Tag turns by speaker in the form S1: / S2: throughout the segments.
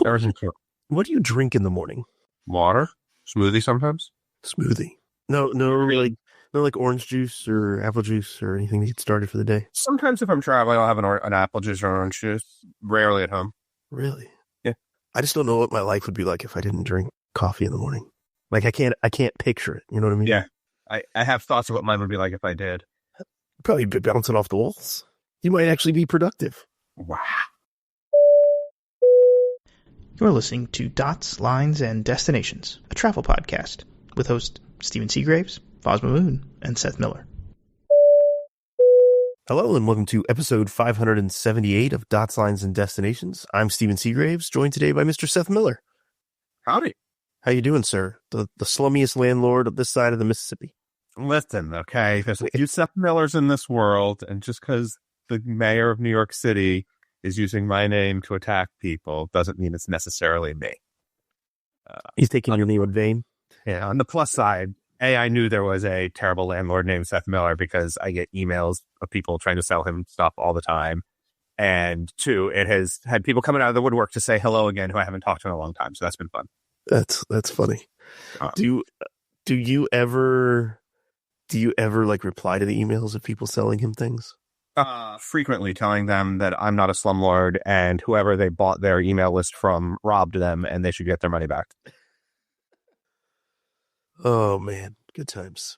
S1: Everything clear.
S2: What do you drink in the morning?
S1: Water, smoothie sometimes.
S2: Smoothie. No, like orange juice or apple juice or anything to get started for the day.
S1: Sometimes if I'm traveling, I'll have an apple juice or orange juice. Rarely at home.
S2: Really?
S1: Yeah.
S2: I just don't know what my life would be like if I didn't drink coffee in the morning. Like I can't picture it. You know what I mean?
S1: Yeah. I have thoughts of what mine would be like if I did.
S2: Probably be bouncing off the walls. You might actually be productive.
S1: Wow.
S3: You're listening to Dots, Lines, and Destinations, a travel podcast with hosts Stephen Seagraves, Fosma Moon, and Seth Miller.
S2: Hello and welcome to episode 578 of Dots, Lines, and Destinations. I'm Stephen Seagraves, joined today by Mr. Seth Miller.
S1: Howdy.
S2: How you doing, sir? The slummiest landlord of this side of the Mississippi.
S1: Listen, okay, there's a few Seth Millers in this world, and just because the mayor of New York City is using my name to attack people doesn't mean it's necessarily me.
S2: He's taking your name in vain.
S1: Yeah, on the plus side, I knew there was a terrible landlord named Seth Miller because I get emails of people trying to sell him stuff all the time. And two, it has had people coming out of the woodwork to say hello again who I haven't talked to in a long time. So that's been fun.
S2: That's funny. Do you ever like reply to the emails of people selling him things?
S1: Frequently telling them that I'm not a slumlord and whoever they bought their email list from robbed them and they should get their money back.
S2: Oh man, good times.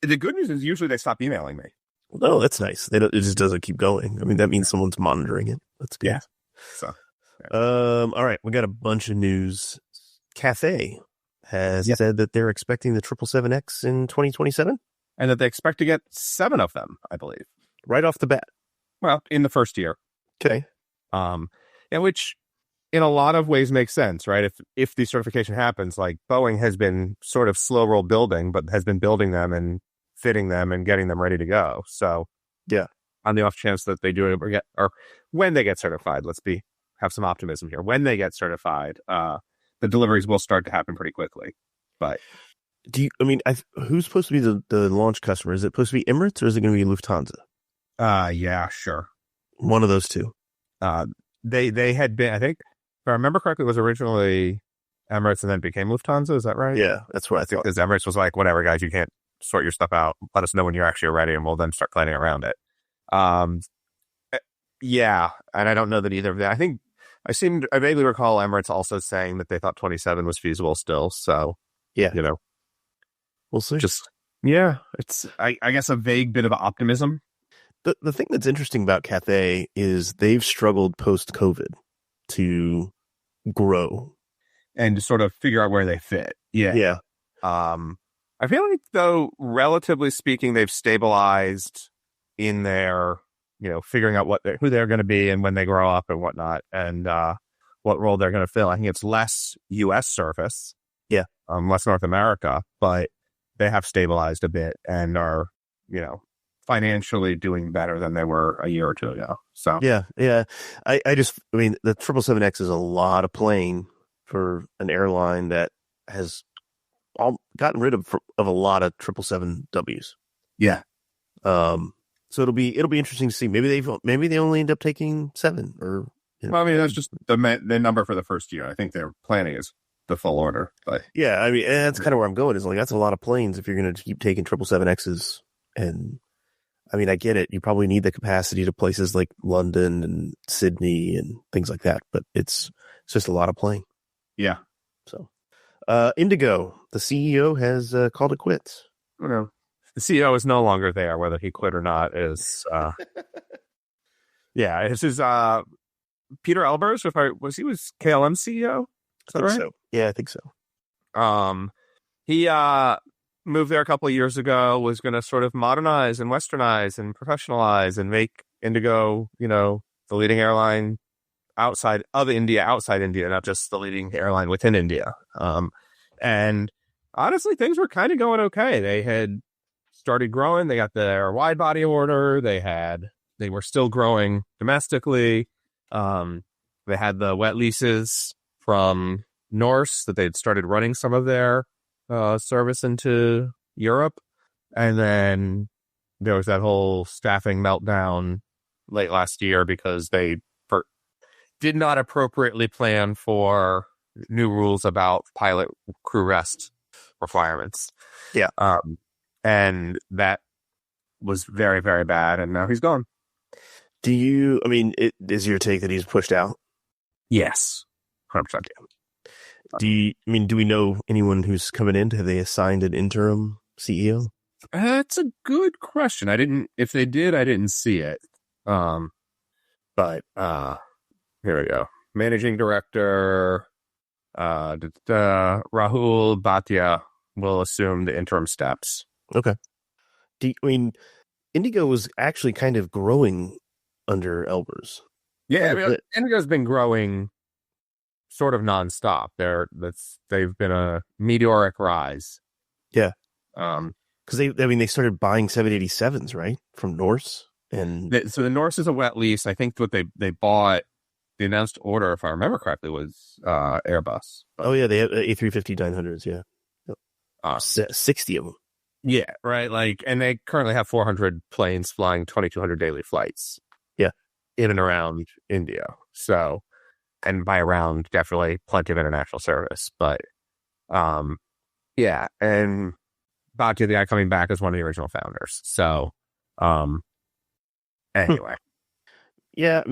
S1: The good news is usually they stop emailing me.
S2: Oh, that's nice. It just doesn't keep going. I mean, that means someone's monitoring it. That's good.
S1: Yeah. So,
S2: all right, we got a bunch of news. Cathay has said that they're expecting the 777X in 2027,
S1: and that they expect to get 7 of them, I believe,
S2: right off the bat.
S1: Well, in the first year.
S2: Okay.
S1: Which in a lot of ways makes sense, right? If the certification happens, like Boeing has been sort of slow roll building, but has been building them and fitting them and getting them ready to go. So,
S2: yeah,
S1: on the off chance that they do it or when they get certified, have some optimism here. When they get certified, the deliveries will start to happen pretty quickly. But
S2: who's supposed to be the launch customer? Is it supposed to be Emirates or is it going to be Lufthansa?
S1: Yeah, sure.
S2: One of those two.
S1: They had been, I think, if I remember correctly, it was originally Emirates and then became Lufthansa. Is that right?
S2: Yeah, that's what I thought.
S1: Because Emirates was like, whatever, guys, you can't sort your stuff out. Let us know when you're actually ready, and we'll then start planning around it. Yeah, and I don't know that either of them. I think I vaguely recall Emirates also saying that they thought 27 was feasible still. So
S2: yeah, we'll see.
S1: It's I guess a vague bit of optimism.
S2: The thing that's interesting about Cathay is they've struggled post-COVID to grow
S1: and to sort of figure out where they fit.
S2: Yeah.
S1: I feel like, though, relatively speaking, they've stabilized in their, figuring out who they're going to be and when they grow up and whatnot, and what role they're going to fill. I think it's less U.S. service, less North America, but they have stabilized a bit and are, financially doing better than they were a year or two ago. So
S2: yeah. The 777X is a lot of plane for an airline that has gotten rid of a lot of 777Ws.
S1: Yeah.
S2: So it'll be interesting to see. Maybe they only end up taking 7 or.
S1: Well, I mean, that's just the number for the first year. I think their planning is the full order. But
S2: yeah, I mean, that's kind of where I'm going. Is like that's a lot of planes if you're going to keep taking 777Xs. And I mean, I get it. You probably need the capacity to places like London and Sydney and things like that. But it's just a lot of plane.
S1: Yeah.
S2: So, Indigo, the CEO has called it quits.
S1: The CEO is no longer there. Whether he quit or not is, this is Peter Elbers. He was KLM CEO? Is that right?
S2: So. Yeah, I think so.
S1: He moved there a couple of years ago. Was going to sort of modernize and westernize and professionalize and make Indigo, the leading airline outside India, not just the leading airline within India. And honestly, things were kind of going okay. They had started growing. They got their wide body order. They were still growing domestically. They had the wet leases from Norse that they'd started running some of their service into Europe. And then there was that whole staffing meltdown late last year because did not appropriately plan for new rules about pilot crew rest requirements.
S2: Yeah.
S1: And that was very, very bad. And now he's gone.
S2: Is your take that he's pushed out?
S1: Yes. 100%.
S2: Do we know anyone who's coming in? Have they assigned an interim CEO?
S1: That's a good question. If they did, I didn't see it. But here we go. Managing director, Rahul Bhatia will assume the interim steps.
S2: Okay. Indigo was actually kind of growing under Elbers.
S1: Yeah, Indigo's been growing sort of nonstop. They've been a meteoric rise.
S2: Yeah. Because they started buying 787s, right, from Norse,
S1: so the Norse is a wet lease. I think what they bought, the announced order, if I remember correctly, was Airbus.
S2: Oh yeah, they have A350-900s. Yeah, 60 of them.
S1: Yeah, right. And they currently have 400 planes flying 2,200 daily flights.
S2: Yeah,
S1: in and around India. So, and by around, definitely plenty of international service. But, yeah, and Bhatia, the guy coming back, is one of the original founders. So, anyway,
S2: yeah,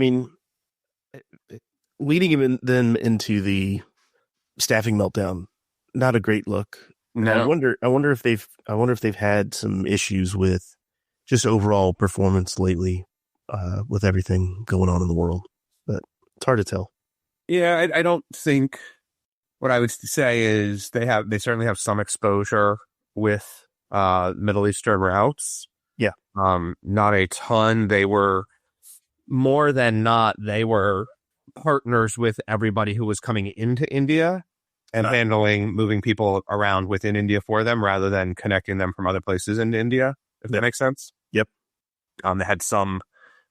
S2: leading them into the staffing meltdown, not a great look.
S1: No.
S2: I wonder if they've had some issues with just overall performance lately, with everything going on in the world. But it's hard to tell.
S1: Yeah, I don't think. What I would say is they certainly have some exposure with Middle Eastern routes.
S2: Yeah,
S1: not a ton. They were more than not. They were partners with everybody who was coming into India and moving people around within India for them, rather than connecting them from other places into India. If that makes sense.
S2: Yep.
S1: They had some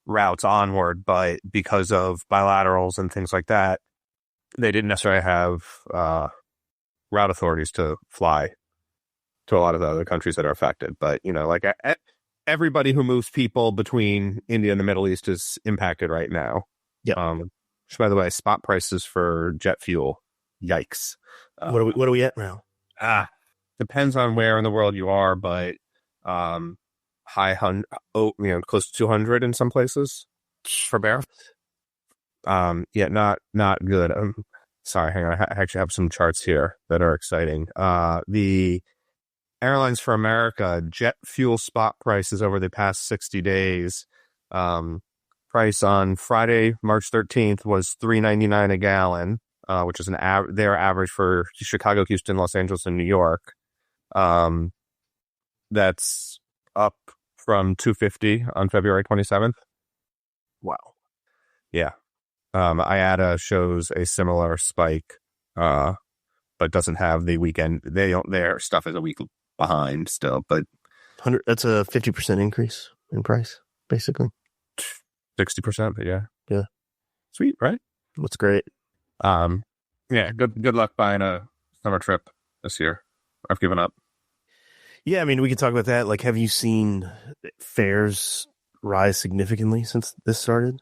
S1: routes onward, but because of bilaterals and things like that, they didn't necessarily have route authorities to fly to a lot of the other countries that are affected. But, everybody who moves people between India and the Middle East is impacted right now.
S2: Yeah.
S1: Which, by the way, spot prices for jet fuel, yikes.
S2: What are we at now?
S1: Depends on where in the world you are, but close to 200 in some places per barrel. Yeah, not good. Sorry, hang on. I actually have some charts here that are exciting. The Airlines for America jet fuel spot prices over the past 60 days. Price on Friday, March 13th was $3.99 a gallon, which is their average for Chicago, Houston, Los Angeles, and New York. That's up from $2.50 on February 27th.
S2: Wow.
S1: Yeah. IATA shows a similar spike, but doesn't have the weekend. Their stuff is a week behind still, but
S2: that's a 50% increase in price, basically.
S1: 60%, but yeah. Sweet, right?
S2: That's great.
S1: Yeah, good luck buying a summer trip this year. I've given up.
S2: Yeah, we can talk about that. Like, have you seen fares rise significantly since this started?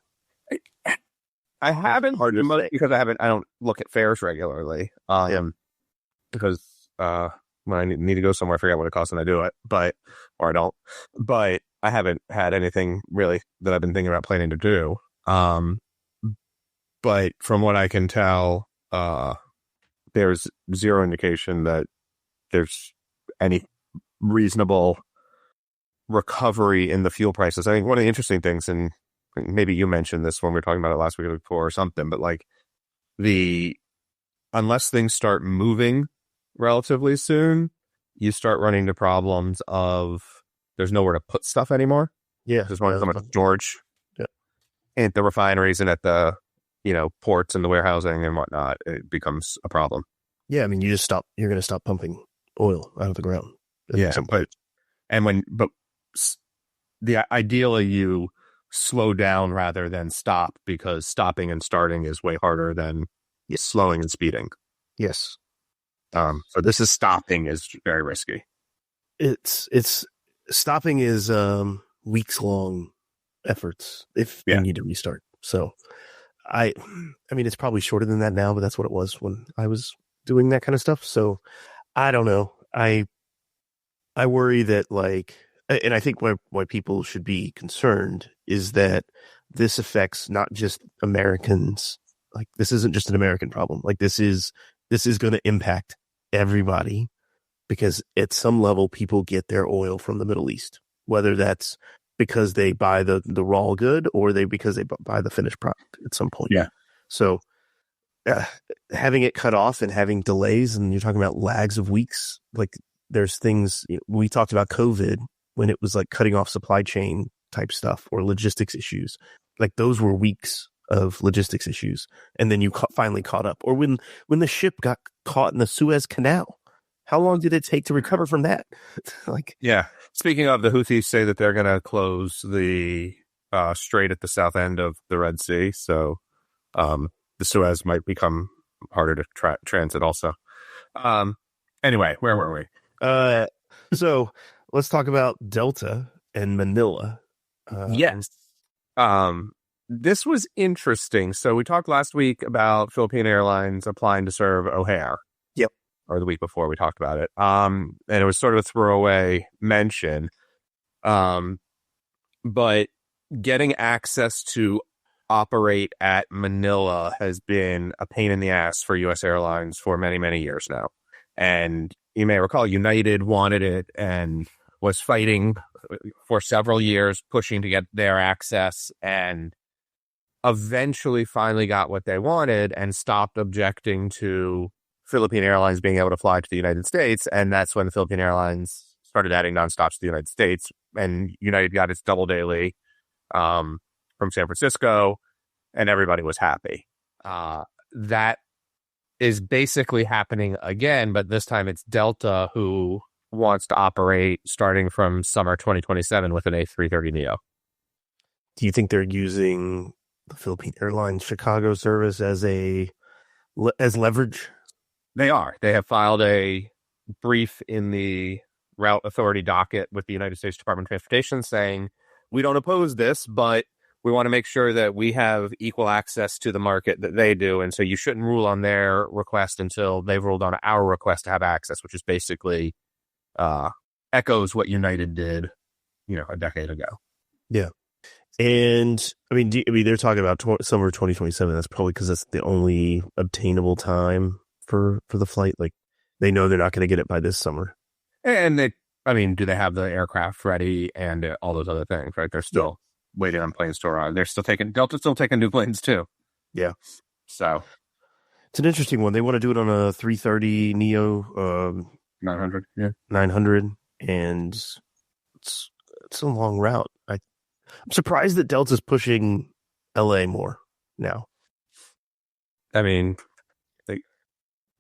S1: I haven't, because I don't look at fares regularly. Because when I need to go somewhere, I forget what it costs and I do it, or I don't. But I haven't had anything really that I've been thinking about planning to do. But from what I can tell, there's zero indication that there's any reasonable recovery in the fuel prices. I think one of the interesting things, and maybe you mentioned this when we were talking about it last week or before or something, but unless things start moving relatively soon, you start running into problems of there's nowhere to put stuff anymore.
S2: Yeah.
S1: There's so much storage.
S2: Yeah.
S1: And the refineries and at the, ports and the warehousing and whatnot, it becomes a problem.
S2: Yeah. You're going to stop pumping oil out of the ground.
S1: Yeah. Ideally you slow down rather than stop, because stopping and starting is way harder than slowing and speeding.
S2: Yes.
S1: So this is stopping is very risky.
S2: It's stopping is weeks long efforts if you need to restart. So I mean, it's probably shorter than that now, but that's what it was when I was doing that kind of stuff. So I don't know. I worry that and I think why people should be concerned is that this affects not just Americans. Like, this isn't just an American problem. Like, this is going to impact everybody, because at some level people get their oil from the Middle East, whether that's because they buy the raw good or because they buy the finished product at some point.
S4: Yeah.
S2: So having it cut off and having delays, and you're talking about lags of weeks, like there's things, we talked about COVID when it was like cutting off supply chain type stuff or logistics issues. Like, those were weeks of logistics issues. And then you finally caught up. Or when the ship got caught in the Suez Canal, how long did it take to recover from that?
S1: Yeah. Speaking of, the Houthis say that they're going to close the strait at the south end of the Red Sea. So the Suez might become harder to transit also. Anyway, where were we?
S2: So let's talk about Delta and Manila.
S1: Yes. This was interesting. So we talked last week about Philippine Airlines applying to serve O'Hare.
S2: Yep.
S1: Or the week before we talked about it. And it was sort of a throwaway mention. But getting access to operate at Manila has been a pain in the ass for U.S. Airlines for many, many years now. And you may recall United wanted it and was fighting for several years, pushing to get their access, and eventually finally got what they wanted and stopped objecting to Philippine Airlines being able to fly to the United States. And that's when the Philippine Airlines started adding nonstops to the United States, and United got its double daily from San Francisco, and everybody was happy. That is basically happening again, but this time it's Delta who wants to operate starting from summer 2027 with an A330neo.
S2: Do you think they're using the Philippine Airlines Chicago service as leverage?
S1: They are. They have filed a brief in the route authority docket with the United States Department of Transportation saying, we don't oppose this, but we want to make sure that we have equal access to the market that they do. And so you shouldn't rule on their request until they've ruled on our request to have access, which is basically echoes what United did, a decade ago.
S2: Yeah. And I mean, they're talking about summer 2027. That's probably because that's the only obtainable time for the flight. Like, they know they're not going to get it by this summer.
S1: And do they have the aircraft ready and all those other things, right? They're still waiting on planes to arrive. Delta's still taking new planes too.
S2: Yeah.
S1: So
S2: it's an interesting one. They want to do it on a 330 Neo
S1: 900. Yeah.
S2: 900. And it's a long route. I'm surprised that Delta's pushing LA more now.
S1: I mean,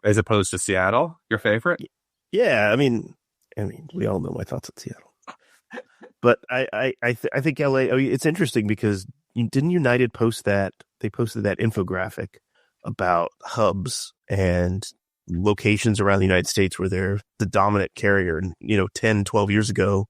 S1: as opposed to Seattle, your favorite?
S2: Yeah. I mean, we all know my thoughts on Seattle. But I think LA, it's interesting because didn't United post that? They posted that infographic about hubs and locations around the United States where they're the dominant carrier. And, 10, 12 years ago,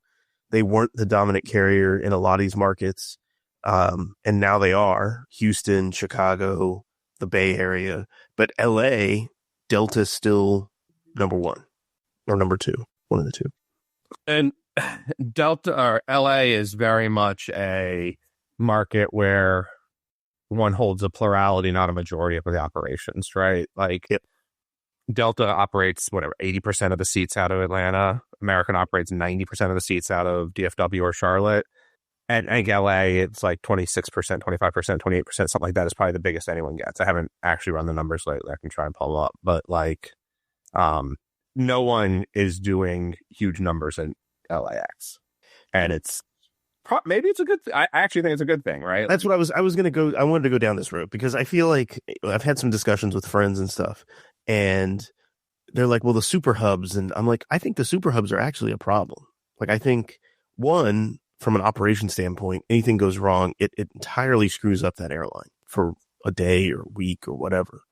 S2: they weren't the dominant carrier in a lot of these markets. And now they are. Houston, Chicago, the Bay Area. But LA, Delta's still number one or number two, one of the two.
S1: And Delta or LA is very much a market where one holds a plurality, not a majority of the operations, right? Like,
S2: yep.
S1: Delta operates 80% of the seats out of Atlanta. American operates 90% of the seats out of DFW or Charlotte. And I think LA, it's like 26%, 25%, 28%, something like that is probably the biggest anyone gets. I haven't actually run the numbers lately. I can try and pull them up, but no one is doing huge numbers in LAX, and maybe it's a good thing. I actually think it's a good thing, right?
S2: That's what I was going to go. I wanted to go down this road because I feel like I've had some discussions with friends and stuff, and they're like, well, the super hubs. And I'm like, I think the super hubs are actually a problem. Like, I think, one, from an operation standpoint, anything goes wrong, it entirely screws up that airline for a day or a week or whatever.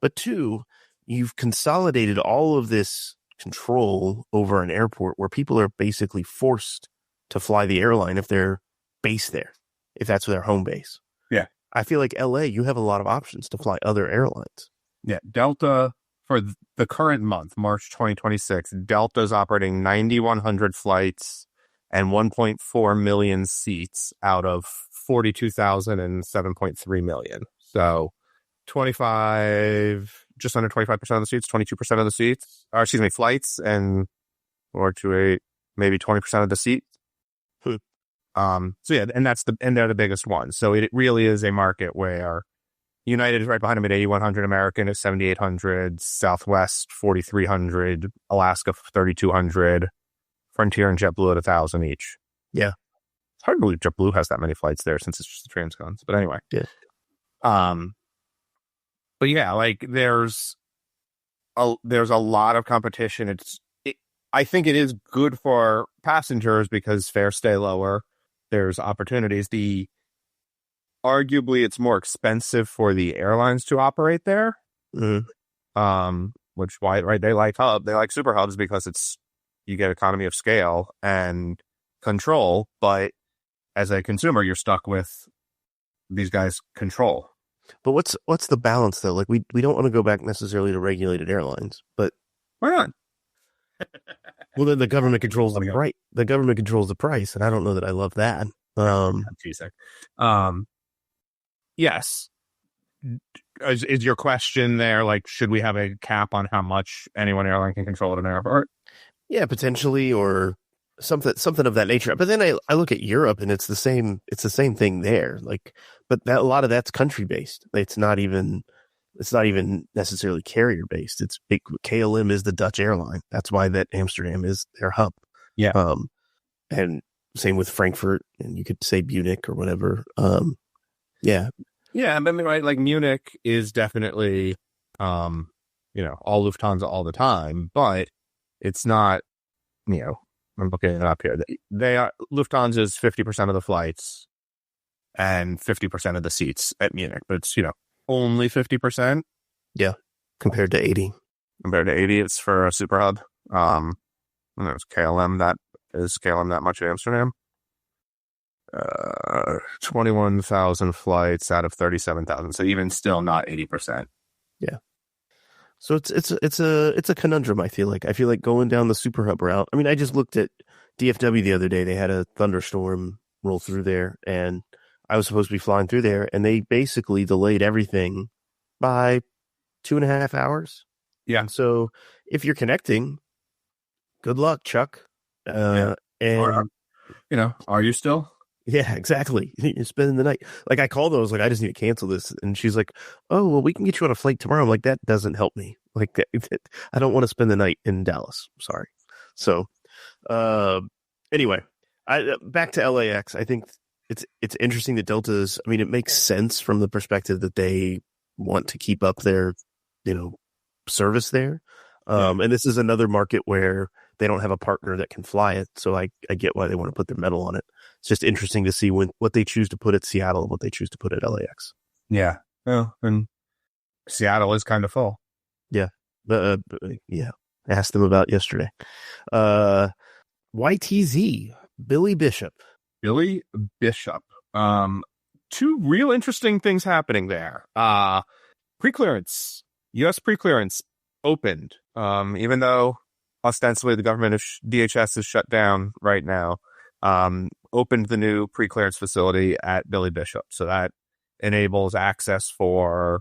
S2: But two, you've consolidated all of this control over an airport where people are basically forced to fly the airline if they're based there, if that's their home base.
S1: Yeah.
S2: I feel like LA, you have a lot of options to fly other airlines.
S1: Yeah, Delta for the current month, March 2026, Delta's operating 9,100 flights and 1.4 million seats out of 42,000 and 7.3 million. So just under 25% of the seats, 22% of the seats, or excuse me, flights, and or to a maybe 20% of the seats.
S2: Hmm.
S1: So yeah, and they're the biggest ones. So it really is a market where United is right behind them at 8,100, American at 7,800, Southwest 4,300, Alaska 3,200, Frontier and JetBlue at 1,000 each.
S2: Yeah.
S1: It's hard to believe JetBlue has that many flights there since it's just the transcons. But anyway.
S2: Yeah.
S1: But yeah, like there's a lot of competition. I think it is good for passengers because fares stay lower. There's opportunities. Arguably, it's more expensive for the airlines to operate there.
S2: Mm-hmm.
S1: Which why right? They like super hubs because you get economy of scale and control. But as a consumer, you're stuck with these guys' control.
S2: But what's the balance though? Like we don't want to go back necessarily to regulated airlines, but
S1: why not?
S2: Well, then the government controls the price. The government controls the price, and I don't know that I love that.
S1: Yes. Is your question there, like, should we have a cap on how much any one airline can control at an airport?
S2: Yeah, potentially, or something of that nature. But then I look at Europe, and it's the same thing there. Like, but a lot of that's country based. It's not even necessarily carrier based. It's big. KLM is the Dutch airline. That's why that Amsterdam is their hub.
S1: Yeah.
S2: And same with Frankfurt, and you could say Munich or whatever. Yeah.
S1: Yeah, I mean, right, like Munich is definitely, all Lufthansa all the time, but it's not, I'm looking it up here. Lufthansa is 50% of the flights and 50% of the seats at Munich, but it's, only 50%.
S2: Yeah, compared to 80.
S1: Compared to 80, it's for a super hub. And there's KLM that much at Amsterdam. 21,000 flights out of 37,000. So even still not 80%.
S2: Yeah. So it's a conundrum. I feel like going down the super hub route. I mean, I just looked at DFW the other day. They had a thunderstorm roll through there, and I was supposed to be flying through there, and they basically delayed everything by 2.5 hours.
S1: Yeah.
S2: And so if you're connecting, good luck, Chuck. And
S1: are you still?
S2: Yeah, exactly. You're spending the night. Like I called her, I was like, I just need to cancel this. And she's like, oh, well, we can get you on a flight tomorrow. I'm like, that doesn't help me. Like I don't want to spend the night in Dallas. Sorry. So, anyway, back to LAX. I think it's interesting that Delta's, I mean, it makes sense from the perspective that they want to keep up their, service there. And this is another market where they don't have a partner that can fly it. So I get why they want to put their metal on it. It's just interesting to see what they choose to put at Seattle and what they choose to put at LAX.
S1: Yeah. Well, and Seattle is kind of full.
S2: Yeah. Yeah. I asked them about yesterday. YTZ, Billy Bishop.
S1: Two real interesting things happening there. Pre-clearance, U.S. pre-clearance opened, even though ostensibly the government of DHS is shut down right now. Opened the new pre-clearance facility at Billy Bishop. So that enables access for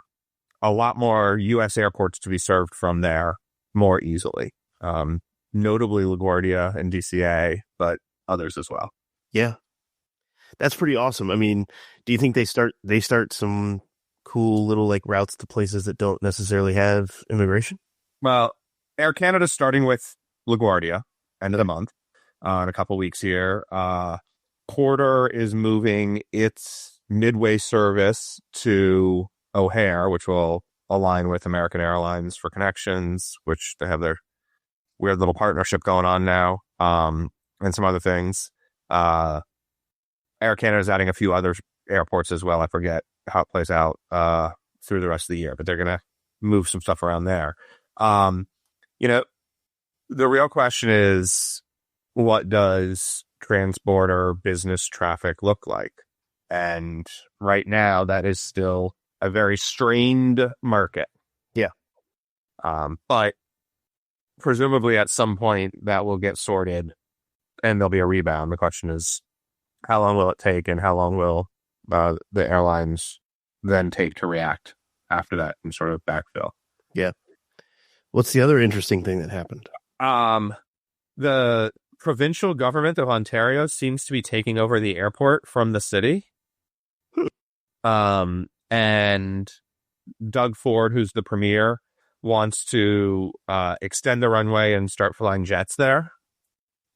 S1: a lot more U.S. airports to be served from there more easily. Notably LaGuardia and DCA, but others as well.
S2: Yeah. That's pretty awesome. I mean, do you think they start some cool little like routes to places that don't necessarily have immigration?
S1: Well, Air Canada's starting with LaGuardia, end of the month, in a couple weeks here. Porter is moving its midway service to O'Hare, which will align with American Airlines for connections, which they have their weird little partnership going on now, and some other things. Air Canada is adding a few other airports as well. I forget how it plays out through the rest of the year, but they're going to move some stuff around there. The real question is, what does transborder business traffic look like? And right now, that is still a very strained market.
S2: Yeah.
S1: But presumably at some point that will get sorted and there'll be a rebound. The question is, how long will it take and how long will the airlines then take to react after that and sort of backfill?
S2: Yeah. What's the other interesting thing that happened?
S1: The provincial government of Ontario seems to be taking over the airport from the city. And Doug Ford, who's the premier, wants to extend the runway and start flying jets there,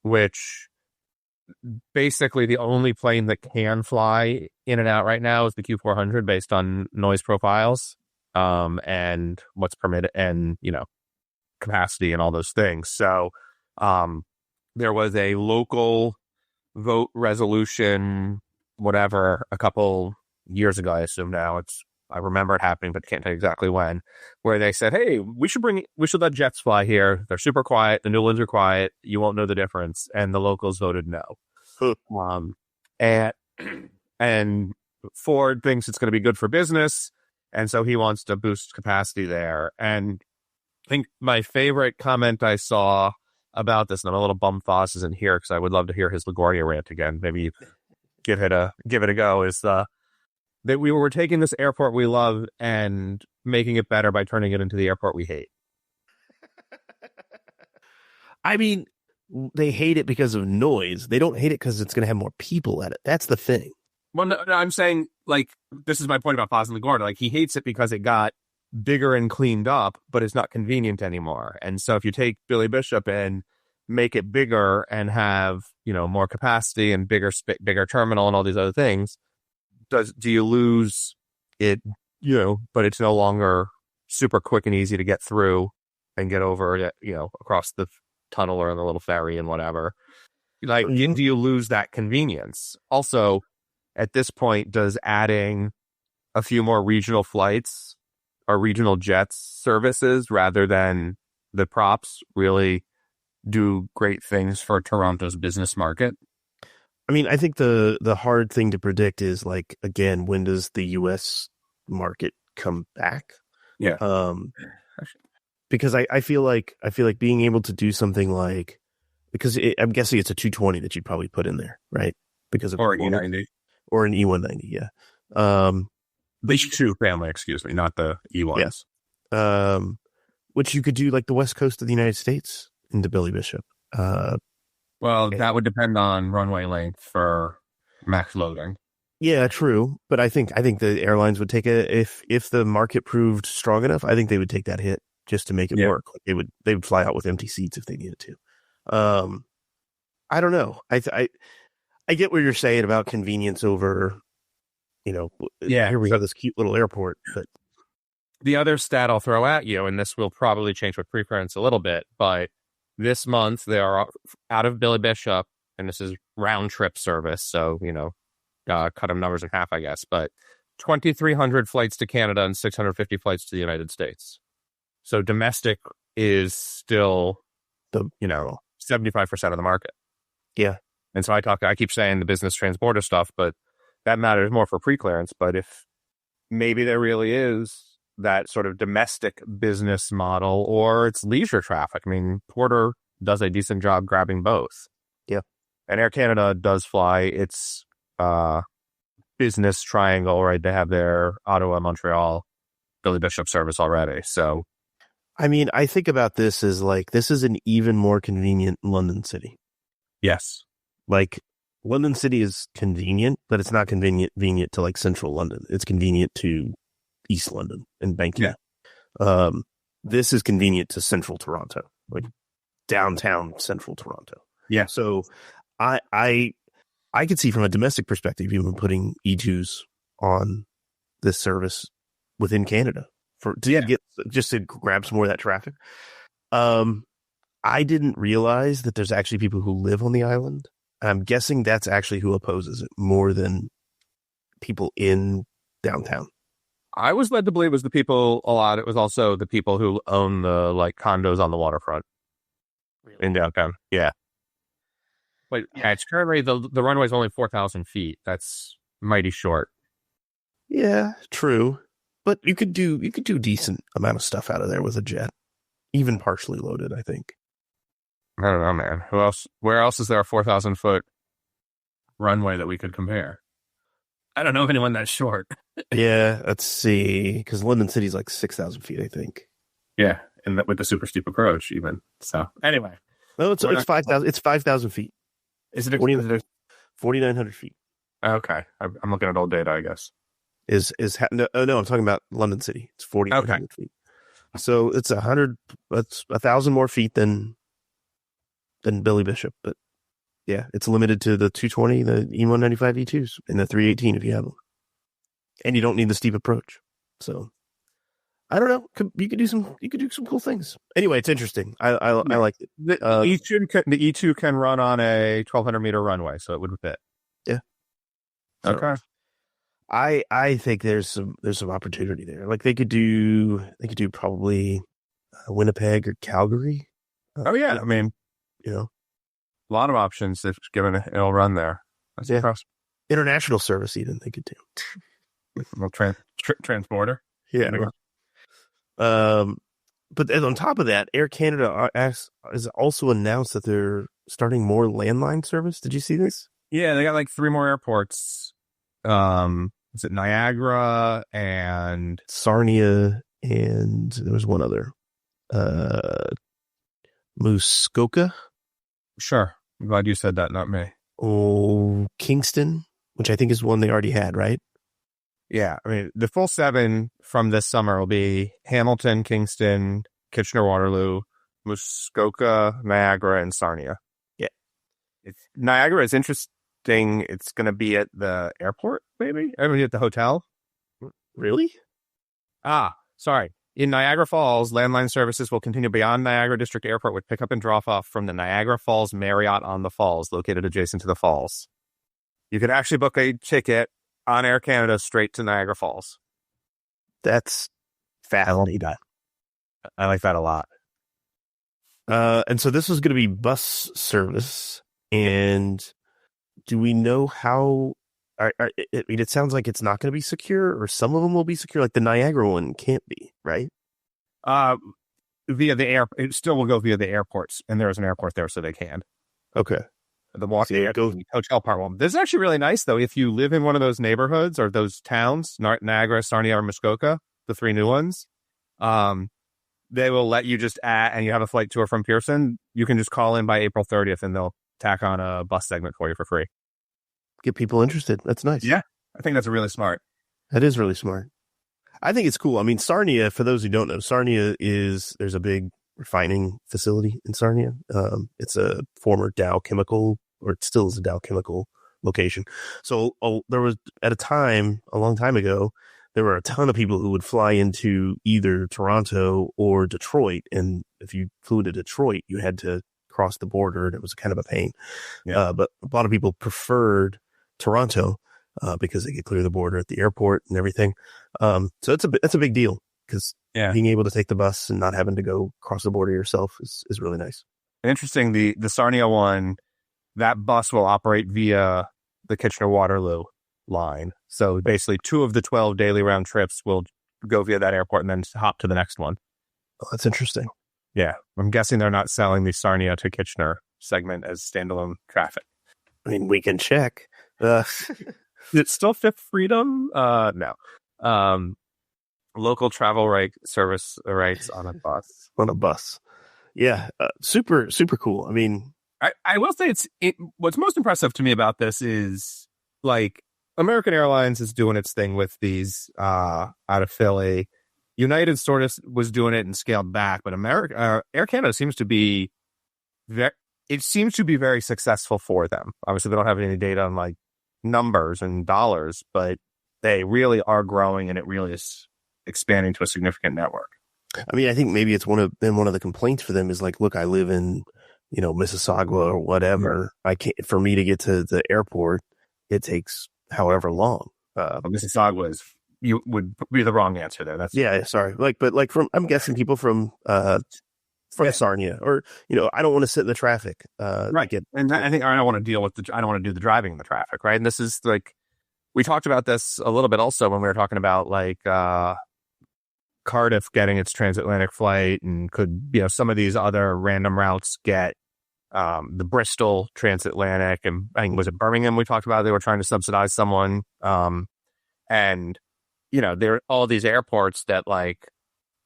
S1: which basically the only plane that can fly in and out right now is the Q400 based on noise profiles and what's permitted and, capacity and all those things. So there was a local vote resolution, whatever, a couple years ago, I assume now. I remember it happening, but can't tell you exactly when, where they said, hey, we should let jets fly here. They're super quiet. The new ones are quiet. You won't know the difference. And the locals voted no. And Ford thinks it's going to be good for business. And so he wants to boost capacity there. And I think my favorite comment I saw about this, and I'm a little bummed Foss isn't here because I would love to hear his LaGuardia rant again. Maybe give it a go, is that we were taking this airport we love and making it better by turning it into the airport we hate.
S2: I mean, they hate it because of noise. They don't hate it because it's going to have more people at it. That's the thing.
S1: Well, no, I'm saying, this is my point about Foz and LaGuardia. He hates it because it got bigger and cleaned up, but it's not convenient anymore. And so if you take Billy Bishop and make it bigger and have, more capacity and bigger terminal and all these other things, do you lose it, but it's no longer super quick and easy to get through and get over, across the tunnel or the little ferry and whatever. Do you lose that convenience? Also, at this point, does adding a few more regional flights or regional jets services rather than the props really do great things for Toronto's business market?
S2: I mean, I think the hard thing to predict is, again, when does the U.S. market come back?
S1: Yeah.
S2: Because I feel like being able to do something because I'm guessing it's a 220 that you'd probably put in there, right? Because of
S1: or an E90
S2: or an E190, yeah.
S1: The E2 family, excuse me, not the E1s.
S2: Yeah. Which you could do the West Coast of the United States into Billy Bishop.
S1: Well, that would depend on runway length for max loading.
S2: Yeah, true. But I think the airlines would take if the market proved strong enough, I think they would take that hit just to make it work. They would fly out with empty seats if they needed to. I don't know. I get what you're saying about convenience over, here we have this cute little airport. But
S1: the other stat I'll throw at you, and this will probably change with preference a little bit, but this month they are out of Billy Bishop, and this is round trip service. So, cut them numbers in half, I guess, but 2,300 flights to Canada and 650 flights to the United States. So domestic is still 75% of the market.
S2: Yeah.
S1: And so I keep saying the business transborder stuff, but that matters more for pre-clearance. But if maybe there really is that sort of domestic business model or it's leisure traffic. I mean, Porter does a decent job grabbing both.
S2: Yeah.
S1: And Air Canada does fly its business triangle, right? They have their Ottawa, Montreal, Billy Bishop service already. So,
S2: I mean, I think about this as this is an even more convenient London City.
S1: Yes.
S2: London City is convenient, but it's not convenient to central London. It's convenient to East London and Banking.
S1: Yeah.
S2: This is convenient to central Toronto, downtown central Toronto.
S1: Yeah.
S2: So I could see from a domestic perspective, even putting E2s on this service within Canada get just to grab some more of that traffic. I didn't realize that there's actually people who live on the island. I'm guessing that's actually who opposes it more than people in downtown.
S1: I was led to believe it was the people a lot. It was also the people who own the condos on the waterfront in downtown. Yeah. But yeah, it's currently the runway is only 4,000 feet. That's mighty short.
S2: Yeah, true. But you could do decent amount of stuff out of there with a jet, even partially loaded, I think.
S1: I don't know, man. Who else? Where else is there a 4,000-foot runway that we could compare? I don't know of anyone that's short.
S2: Yeah, let's see. Because London City's like 6,000 feet, I think.
S1: Yeah, and with the super steep approach, even. So anyway,
S2: No, it's 5,000. It's 5,000 feet.
S1: Is it
S2: 4,900 feet?
S1: Okay, I'm looking at old data, I guess.
S2: No, I'm talking about London City. It's 4,900 feet. So it's 100. That's 1,000 more feet than Billy Bishop, but yeah, it's limited to the 220, the E195 E2s, and the 318 if you have them, and you don't need the steep approach. So I don't know. You could do some cool things. Anyway, it's interesting. I like it.
S1: The E2 can run on a 1,200 meter runway, so it would fit.
S2: Yeah.
S1: Okay.
S2: So, I think there's some opportunity there. Like they could do probably Winnipeg or Calgary.
S1: Oh yeah, I mean,
S2: a
S1: lot of options if given it'll run there. That's impressive.
S2: International service even they could do.
S1: Well, transporter.
S2: Yeah. But then on top of that, Air Canada has also announced that they're starting more landline service. Did you see this?
S1: Yeah, they got like 3 more airports. Is it Niagara and
S2: Sarnia, and there was one other. Muskoka.
S1: Sure. I'm glad you said that, not me.
S2: Oh, Kingston, which I think is one they already had, right?
S1: Yeah, I mean, the full 7 from this summer will be Hamilton, Kingston, Kitchener-Waterloo, Muskoka, Niagara, and Sarnia.
S2: Yeah.
S1: Niagara is interesting. It's going to be at the airport, maybe? I mean, at the hotel.
S2: Really?
S1: Sorry. In Niagara Falls, landline services will continue beyond Niagara District Airport with pickup and drop-off from the Niagara Falls Marriott on the Falls, located adjacent to the falls. You can actually book a ticket on Air Canada straight to Niagara Falls.
S2: That's fascinating.
S1: I like that a lot.
S2: And so this is going to be bus service. And do we know how? I mean, it sounds like it's not going to be secure, or some of them will be secure. Like the Niagara one can't be, right?
S1: Via the air, it still will go via the airports, and there is an airport there, so they can.
S2: Okay.
S1: The hotel part one. This is actually really nice, though. If you live in one of those neighborhoods or those towns, Niagara, Sarnia, or Muskoka, the 3 new ones, they will let you just and you have a flight tour from Pearson. You can just call in by April 30th, and they'll tack on a bus segment for you for free.
S2: Get people interested. That's nice.
S1: Yeah, I think that's really smart.
S2: That is really smart. I think it's cool. I mean, Sarnia, for those who don't know, there's a big refining facility in Sarnia. It's a former Dow Chemical, or it still is a Dow Chemical location. So there was, at a time, a long time ago, there were a ton of people who would fly into either Toronto or Detroit. And if you flew to Detroit, you had to cross the border, and it was kind of a pain.
S1: Yeah.
S2: But a lot of people preferred Toronto because they could clear the border at the airport and everything. So that's a big deal, because being able to take the bus and not having to go cross the border yourself is really nice.
S1: Interesting. The Sarnia one, that bus will operate via the Kitchener-Waterloo line. So basically 2 of the 12 daily round trips will go via that airport and then hop to the next one.
S2: Oh, that's interesting.
S1: Yeah. I'm guessing they're not selling the Sarnia to Kitchener segment as standalone traffic.
S2: I mean, we can check.
S1: It's still Fifth Freedom? No. Local travel service rights on a bus.
S2: On a bus. Yeah. Super, super cool. I mean,
S1: I will say what's most impressive to me about this is, like, American Airlines is doing its thing with these out of Philly. United sort of was doing it and scaled back, but Air Canada seems to be very successful for them. Obviously, they don't have any data on like numbers and dollars, but they really are growing, and it really is expanding to a significant network.
S2: I mean, I think maybe it's one of the complaints for them is like, look, I live in, Mississauga or whatever. Yeah. I can't, for me to get to the airport, it takes however long.
S1: Mississauga would be the wrong answer there.
S2: Sorry. I'm guessing people from Sarnia, or, I don't want to sit in the traffic.
S1: Right. And I think I don't want to do the driving in the traffic. Right. And this is like, we talked about this a little bit also when we were talking about like Cardiff getting its transatlantic flight, and could, some of these other random routes get the Bristol transatlantic, and I think, was it Birmingham we talked about? They were trying to subsidize someone. And, there are all these airports that like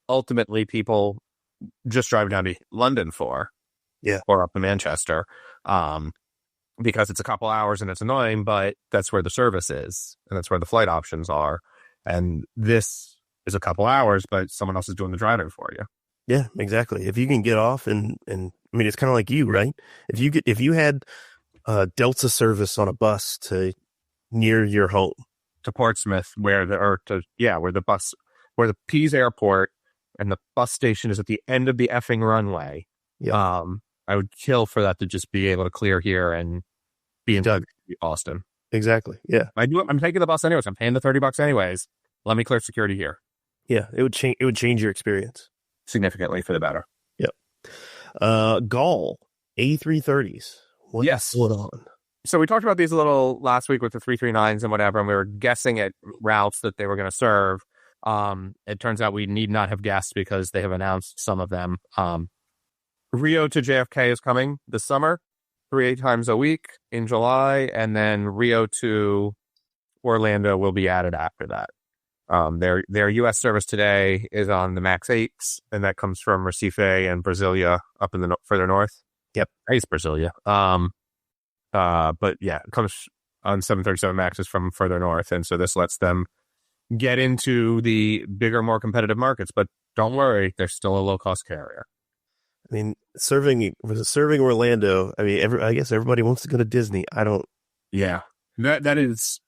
S1: ultimately people just drive down to London for, or up to Manchester, because it's a couple hours and it's annoying, but that's where the service is and that's where the flight options are. And this is a couple hours, but someone else is doing the driving for you.
S2: Yeah, exactly. If you can get off and I mean, it's kind of like you, right? If you had Delta service on a bus to near your home,
S1: to Portsmouth, where the Pease Airport and the bus station is at the end of the effing runway.
S2: Yeah.
S1: I would kill for that to just be able to clear here and be in Austin.
S2: Exactly. Yeah.
S1: I'm taking the bus anyways. I'm paying the $30 anyways. Let me clear security here.
S2: Yeah, it would change your experience
S1: significantly for the better.
S2: Yep. Gall A330s. What's going on?
S1: So we talked about these a little last week with the 339s and whatever, and we were guessing at routes that they were going to serve. It turns out we need not have guessed because they have announced some of them. Rio to JFK is coming this summer, 3 times a week in July, and then Rio to Orlando will be added after that. Their U.S. service today is on the MAX 8s, and that comes from Recife and Brasilia up in the further north.
S2: Yep,
S1: it's Brasilia. But yeah, it comes on 737 Maxes from further north, and so this lets them get into the bigger, more competitive markets. But don't worry, they're still a low-cost carrier.
S2: I mean, serving Orlando. I mean, I guess everybody wants to go to Disney. I don't.
S1: Yeah, that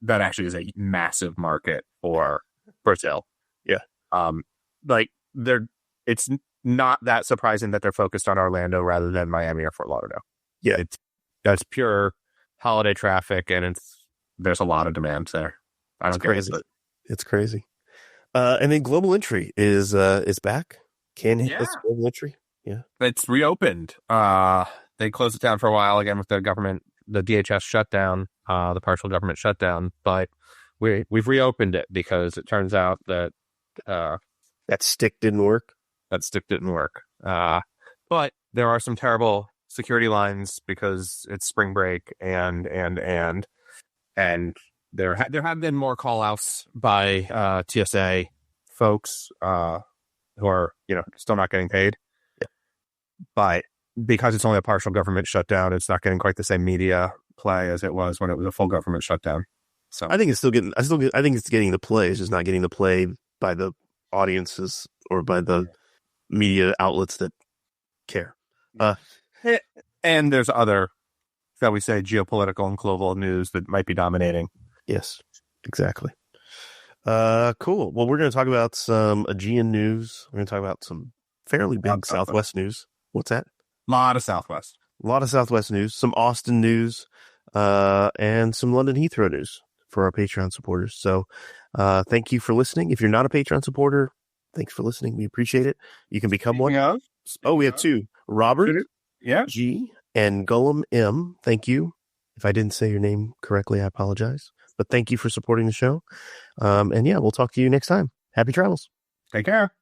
S1: actually is a massive market for Brazil.
S2: Yeah.
S1: It's not that surprising that they're focused on Orlando rather than Miami or Fort Lauderdale.
S2: Yeah.
S1: That's pure holiday traffic, and there's a lot of demand there. I don't get it. But...
S2: It's crazy. And then Global Entry is back. Can hit this Global Entry? Yeah.
S1: It's reopened. They closed it down for a while again with the DHS shutdown, the partial government shutdown, but we've reopened it because it turns out that
S2: that stick didn't work.
S1: But there are some terrible security lines because it's spring break and there have been more call outs by TSA folks who are still not getting paid.
S2: Yeah.
S1: But because it's only a partial government shutdown, it's not getting quite the same media play as it was when it was a full government shutdown. So
S2: I think it's still getting. I think it's getting the play. It's just not getting the play by the audiences or by the media outlets that care.
S1: And there's other, shall we say, geopolitical and global news that might be dominating.
S2: Yes, exactly. Cool. Well, we're going to talk about some Aegean news. We're going to talk about some fairly big Southwest news. What's that?
S1: A lot of Southwest news, some Austin news, and some London Heathrow news for our Patreon supporters. So thank you for listening. If you're not a Patreon supporter, thanks for listening. We appreciate it. You can become one. We have two. Robert G and Gullum M. Thank you. If I didn't say your name correctly, I apologize. But thank you for supporting the show. And yeah, we'll talk to you next time. Happy travels. Take care.